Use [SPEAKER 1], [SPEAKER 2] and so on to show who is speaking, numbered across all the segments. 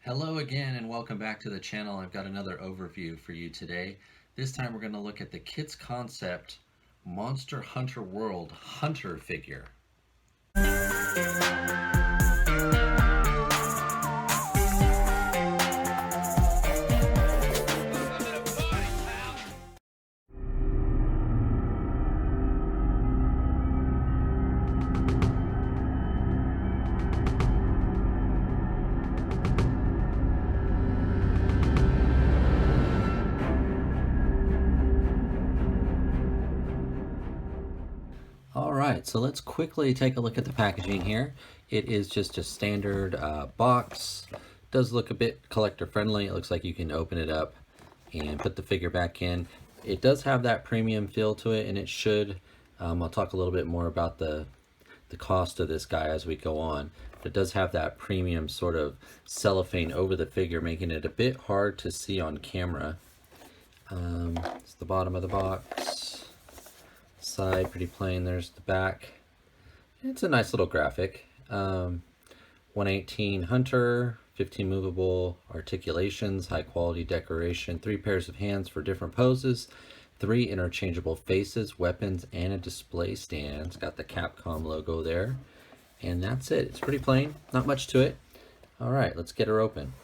[SPEAKER 1] Hello again and welcome back to the channel. I've got another overview for you today. This time we're going to look at the Kitzconcept Monster Hunter World Hunter figure. Alright, so let's quickly take a look at the packaging here. It is just a standard box. It does look a bit collector friendly. It looks like you can open it up and put the figure back in. It does have that premium feel to it, and it should. I'll talk a little bit more about the cost of this guy as we go on. But it does have that premium sort of cellophane over the figure, making it a bit hard to see on camera. It's the bottom of the box. Side pretty plain. There's the back. It's a nice little graphic. 118 Hunter, 15 movable articulations, high quality decoration, 3 pairs of hands for different poses, 3 interchangeable faces, weapons, and a display stand. It's got the Capcom logo there, and that's it. It's pretty plain, not much to it. All right, let's get her open.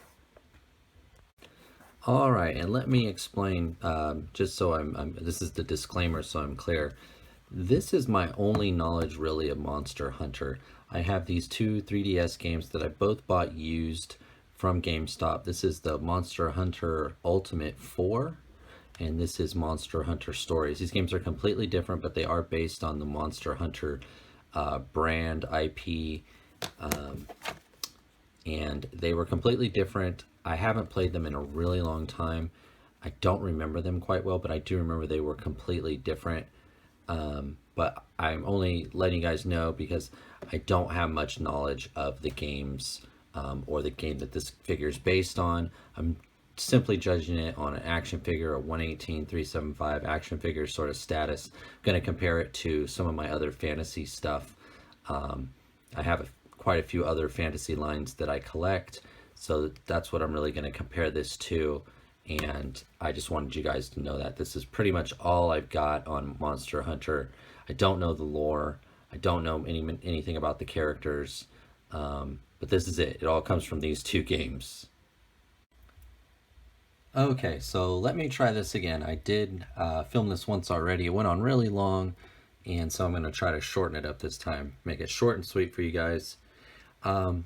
[SPEAKER 1] All right, and let me explain, just so this is the disclaimer so I'm clear. This is my only knowledge really of Monster Hunter. I have these 2 3DS games that I both bought used from GameStop. This is the Monster Hunter Ultimate 4, and this is Monster Hunter Stories. These games are completely different, but they are based on the Monster Hunter brand IP, and they were completely different. I haven't played them in a really long time. I don't remember them quite well, but I do remember they were completely different. But I'm only letting you guys know because I don't have much knowledge of the games or the game that this figure is based on. I'm simply judging it on an action figure, a 118 375 action figure sort of status. I'm going to compare it to some of my other fantasy stuff. I have quite a few other fantasy lines that I collect, so that's what I'm really going to compare this to. And I just wanted you guys to know that this is pretty much all I've got on Monster Hunter. I don't know the lore. I don't know anything about the characters. But this is it. It all comes from these 2 games. Okay, so let me try this again. I did film this once already. It went on really long, and so I'm going to try to shorten it up this time. Make it short and sweet for you guys.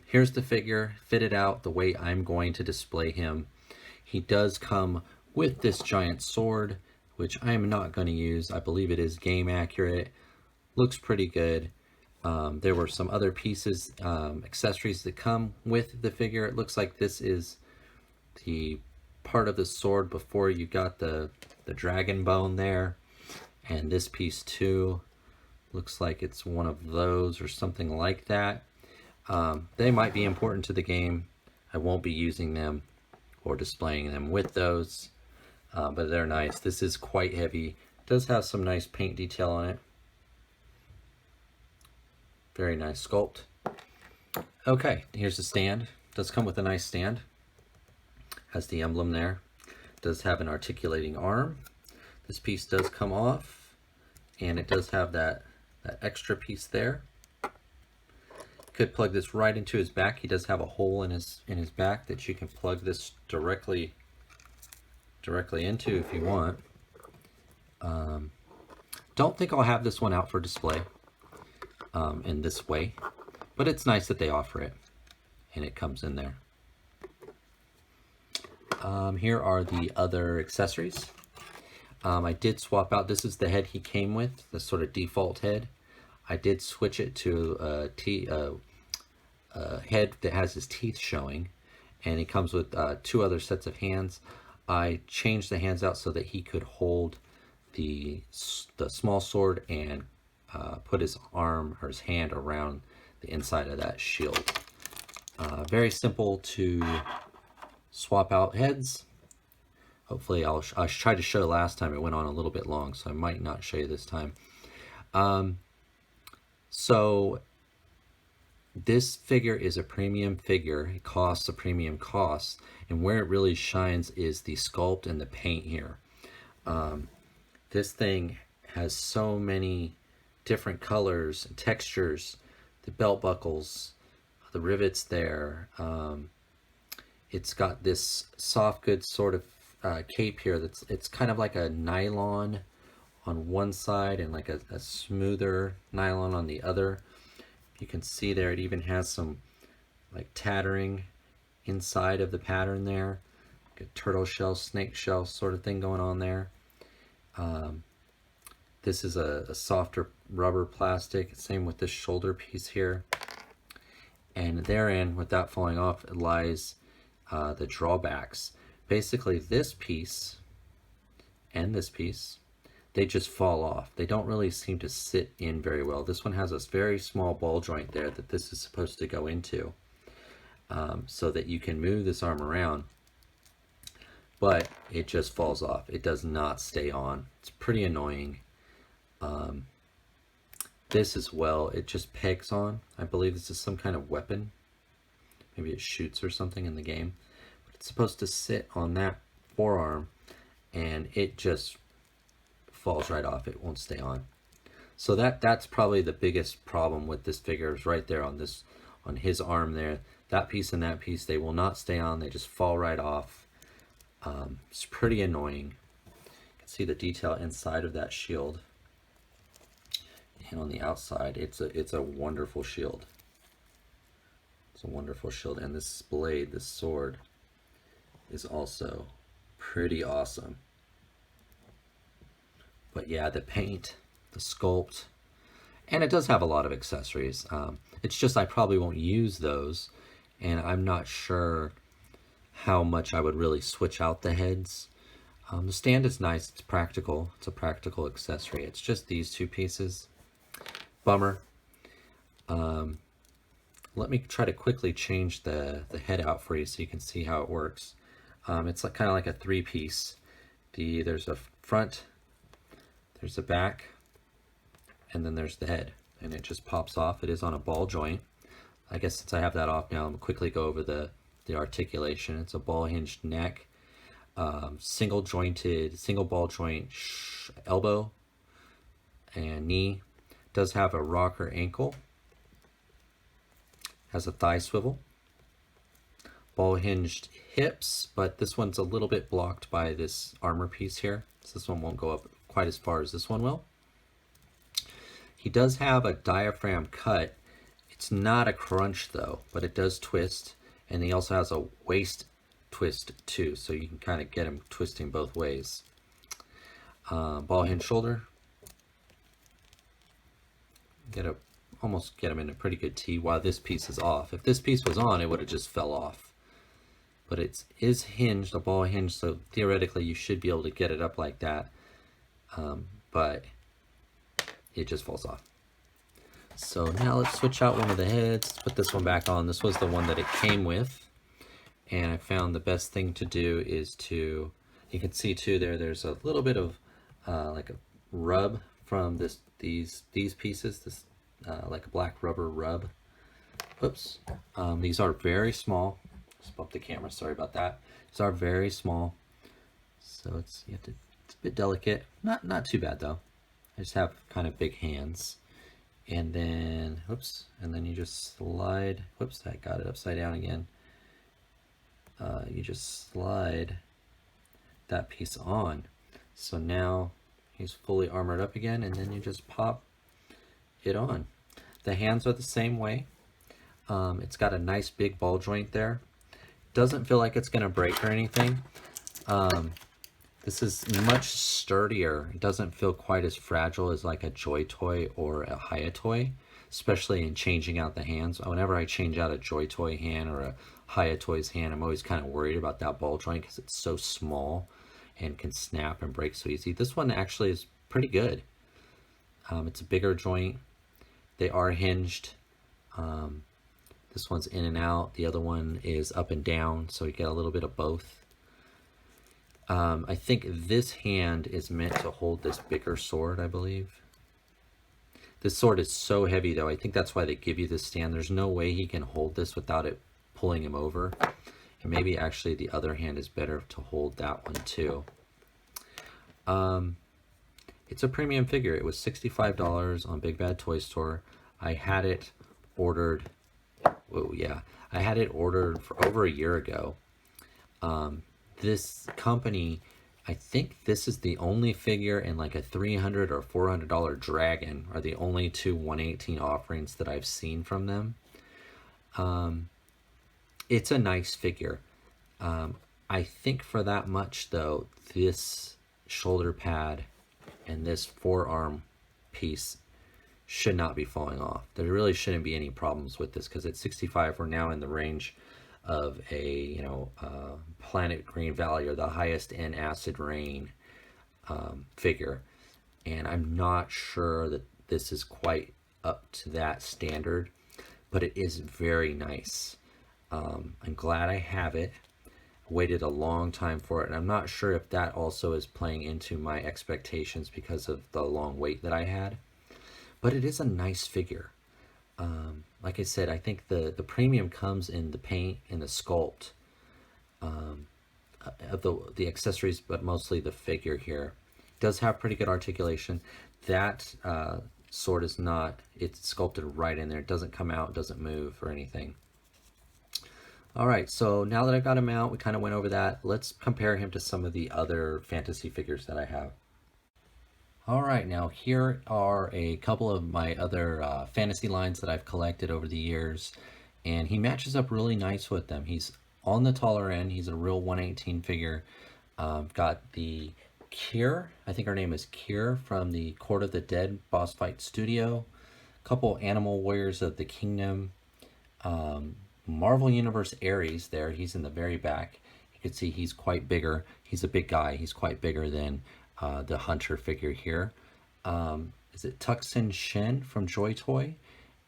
[SPEAKER 1] Here's the figure fitted out the way I'm going to display him. He does come with this giant sword, which I am not going to use. I believe it is game accurate. Looks pretty good. There were some other pieces, accessories that come with the figure. It looks like this is the part of the sword before you got the dragon bone there. And this piece too looks like it's one of those or something like that. They might be important to the game. I won't be using them or displaying them with those, but they're nice. This is quite heavy. It does have some nice paint detail on it. Very nice sculpt. Okay, here's the stand. It does come with a nice stand. Has the emblem there. It does have an articulating arm. This piece does come off, and it does have that extra piece there. Could plug this right into his back. He does have a hole in his back that you can plug this directly into if you want. Don't think I'll have this one out for display in this way, but it's nice that they offer it, and it comes in there. Here are the other accessories. I did swap out. This is the head he came with, the sort of default head. I did switch it to a head that has his teeth showing, and it comes with 2 other sets of hands. I changed the hands out so that he could hold the small sword and put his arm or his hand around the inside of that shield. Very simple to swap out heads. Hopefully I tried to show last time. It went on a little bit long, so I might not show you this time. So This figure is a premium figure. It costs a premium cost, and where it really shines is the sculpt and the paint here. This thing has so many different colors and textures, the belt buckles, the rivets there. It's got this soft goods sort of cape here it's kind of like a nylon on one side and like a smoother nylon on the other. You can see there it even has some like tattering inside of the pattern there, like a turtle shell, snake shell sort of thing going on there. This is a softer rubber plastic, same with this shoulder piece here. And therein, without falling off, lies the drawbacks. Basically, this piece and this piece, they just fall off. They don't really seem to sit in very well. This one has a very small ball joint there that this is supposed to go into, so that you can move this arm around, but it just falls off. It does not stay on. It's pretty annoying. This as well, it just pegs on. I believe this is some kind of weapon. Maybe it shoots or something in the game. But it's supposed to sit on that forearm, and it just falls right off. It won't stay on. So that's probably the biggest problem with this figure, is right there on his arm there. That piece and that piece, they will not stay on. They just fall right off. It's pretty annoying. You can see the detail inside of that shield. And on the outside, it's a wonderful shield. It's a wonderful shield, and this blade, this sword, is also pretty awesome. But yeah, the paint, the sculpt, and it does have a lot of accessories. It's just I probably won't use those, and I'm not sure how much I would really switch out the heads. The stand is nice, it's practical, it's a practical accessory. It's just these two pieces. Bummer. Let me try to quickly change the head out for you so you can see how it works. It's like, kind of like a three-piece. There's a front, there's a back, and then there's the head, and it just pops off. It is on a ball joint. I guess since I have that off now, I'm gonna quickly go over the articulation. It's a ball hinged neck, single ball joint elbow and knee. Does have a rocker ankle, has a thigh swivel, ball hinged hips, but this one's a little bit blocked by this armor piece here, so this one won't go up quite as far as this one will. He does have a diaphragm cut. It's not a crunch though, but it does twist, and he also has a waist twist too, so you can kind of get him twisting both ways. Ball hinge shoulder. Almost get him in a pretty good T while this piece is off. If this piece was on, it would have just fell off. But it is hinged, a ball hinge, so theoretically you should be able to get it up like that. But it just falls off. So now let's switch out one of the heads. Let's put this one back on. This was the one that it came with. And I found the best thing to do is to, you can see too there's a little bit of like a rub from these pieces, this like a black rubber rub. Oops. These are very small. Just bump the camera, sorry about that. These are very small, so it's a bit delicate. Not too bad though. I just have kind of big hands. And then, whoops, and then you just slide, whoops, I got it upside down again. You just slide that piece on. So now he's fully armored up again, and then you just pop it on. The hands are the same way. It's got a nice big ball joint there. Doesn't feel like it's gonna break or anything. This is much sturdier. It doesn't feel quite as fragile as like a Joy Toy or a Hiya Toy, especially in changing out the hands. Whenever I change out a Joy Toy hand or a Hiya Toy's hand, I'm always kind of worried about that ball joint because it's so small and can snap and break so easy. This one actually is pretty good. It's a bigger joint. They are hinged. This one's in and out. The other one is up and down, so you get a little bit of both. I think this hand is meant to hold this bigger sword, I believe. This sword is so heavy though. I think that's why they give you this stand. There's no way he can hold this without it pulling him over. And maybe actually the other hand is better to hold that one too. It's a premium figure. It was $65 on Big Bad Toy Store. I had it ordered. Oh yeah, I had it ordered for over a year ago. This company, I think this is the only figure in like a $300 or $400 Dragon are the only two 118 offerings that I've seen from them. It's a nice figure. I think for that much though, this shoulder pad and this forearm piece should not be falling off. There really shouldn't be any problems with this because at 65 we're now in the range of a Planet Green Valley or the highest end Acid Rain figure, and I'm not sure that this is quite up to that standard, but it is very nice. I'm glad I have it. Waited a long time for it, and I'm not sure if that also is playing into my expectations because of the long wait that I had, but it is a nice figure. Like I said, I think the premium comes in the paint and the sculpt of the accessories, but mostly the figure here. It does have pretty good articulation. That sword is not, it's sculpted right in there. It doesn't come out, doesn't move or anything. All right, so now that I've got him out, we kind of went over that. Let's compare him to some of the other fantasy figures that I have. All right, now here are a couple of my other fantasy lines that I've collected over the years, and he matches up really nice with them. He's on the taller end. He's a real 118 figure. Got the Kier, I think her name is Kier, from the Court of the Dead Boss Fight Studio. A couple Animal Warriors of the Kingdom. Marvel Universe Ares there. He's in the very back. You can see he's quite bigger. He's a big guy. He's quite bigger than the Hunter figure here. Is it Tuxin Shen from Joy Toy?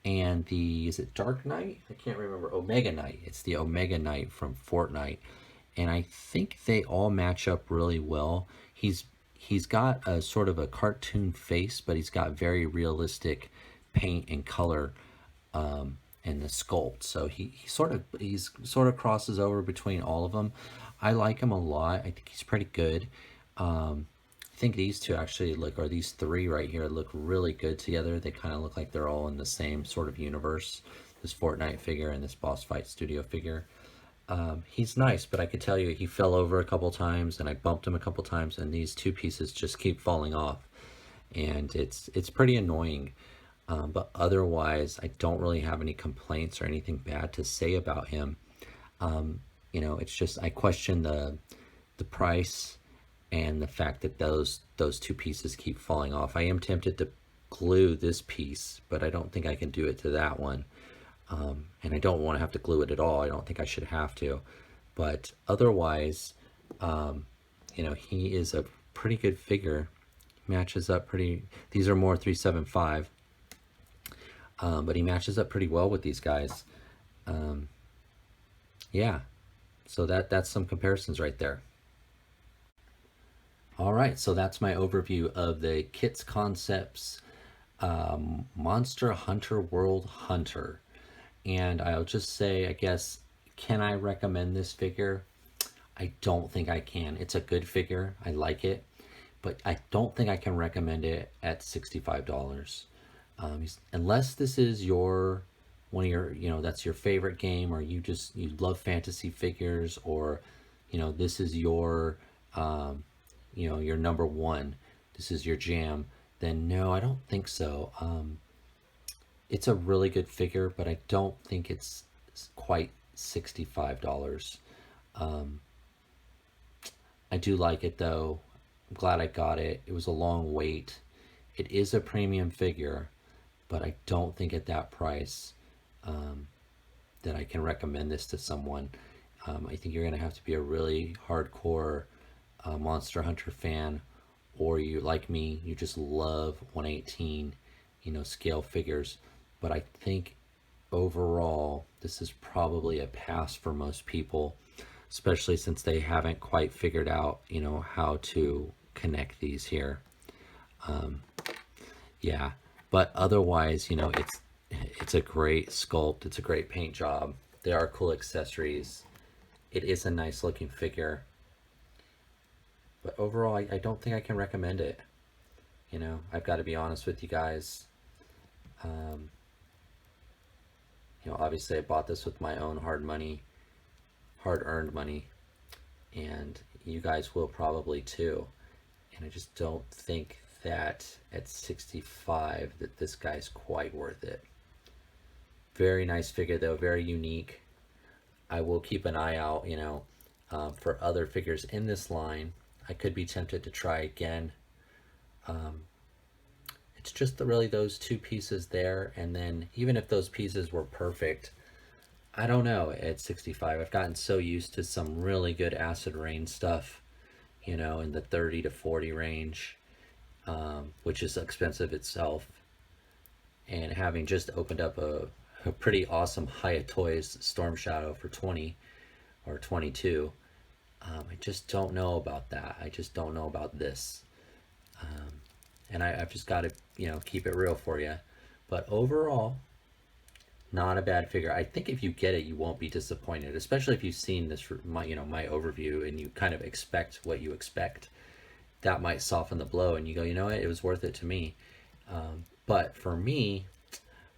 [SPEAKER 1] And is it Dark Knight? I can't remember. Omega Knight. It's the Omega Knight from Fortnite. And I think they all match up really well. He's got a sort of a cartoon face, but he's got very realistic paint and color in the sculpt. So he sort of crosses over between all of them. I like him a lot. I think he's pretty good. I think these two actually or these three right here look really good together. They kind of look like they're all in the same sort of universe. This Fortnite figure and this Boss Fight Studio figure. He's nice, but I could tell you he fell over a couple times and I bumped him a couple times, and these two pieces just keep falling off, and it's pretty annoying. But otherwise, I don't really have any complaints or anything bad to say about him. It's just I question the price and the fact that those two pieces keep falling off. I am tempted to glue this piece, but I don't think I can do it to that one. And I don't want to have to glue it at all. I don't think I should have to. But otherwise, he is a pretty good figure. Matches up pretty. These are more 375. But he matches up pretty well with these guys. Yeah, so that's some comparisons right there. All right, so that's my overview of the Kitzconcept Monster Hunter World Hunter. And I'll just say, I guess, can I recommend this figure? I don't think I can. It's a good figure. I like it. But I don't think I can recommend it at $65. Unless this is one of your, that's your favorite game, or you love fantasy figures, or, this is your, your number one, this is your jam, then no, I don't think so. It's a really good figure, but I don't think it's quite $65. I do like it though. I'm glad I got it. It was a long wait. It is a premium figure, but I don't think at that price that I can recommend this to someone. I think you're going to have to be a really hardcore Monster Hunter fan, or you, like me, you just love 118, scale figures. But I think overall, this is probably a pass for most people, especially since they haven't quite figured out, how to connect these here. Yeah. But But otherwise, you know, it's a great sculpt. It's a great paint job. There are cool accessories. It is a nice looking figure. But overall, I don't think I can recommend it. You know, I've got to be honest with you guys. Um, you know, obviously I bought this with my own hard-earned money, and you guys will probably too. And I just don't think that at 65 that this guy's quite worth it. Very nice figure though, very unique. I will keep an eye out, you know, for other figures in this line. I could be tempted to try again. It's just really those two pieces there, and then even if those pieces were perfect, I don't know, at 65 I've gotten so used to some really good acid rain stuff, you know, in the 30 to 40 range, which is expensive itself. And having just opened up a pretty awesome Haya Toys Storm Shadow for 20 or 22, I just don't know about that. I just don't know about this. And I've just got to, you know, keep it real for you. But overall, not a bad figure. I think if you get it, you won't be disappointed, especially if you've seen this, my overview, and you kind of expect what you expect. That might soften the blow, and you go, you know what, it was worth it to me. But for me,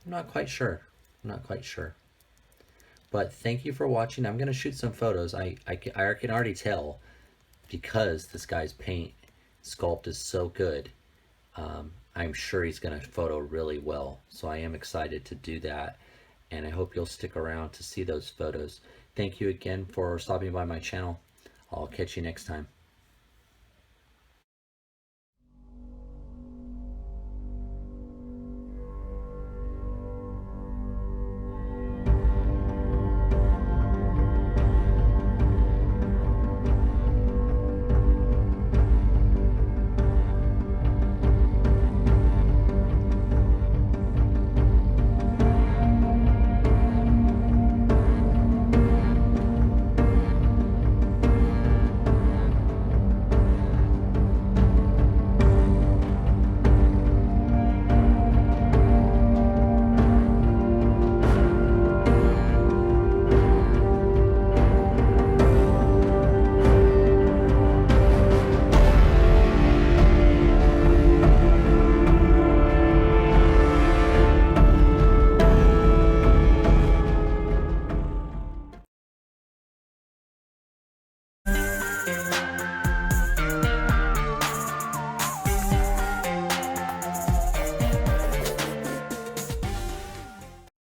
[SPEAKER 1] I'm not quite sure. I'm not quite sure. But thank you for watching. I'm going to shoot some photos. I can already tell, because this guy's paint sculpt is so good. I'm sure he's going to photo really well. So I am excited to do that. And I hope you'll stick around to see those photos. Thank you again for stopping by my channel. I'll catch you next time.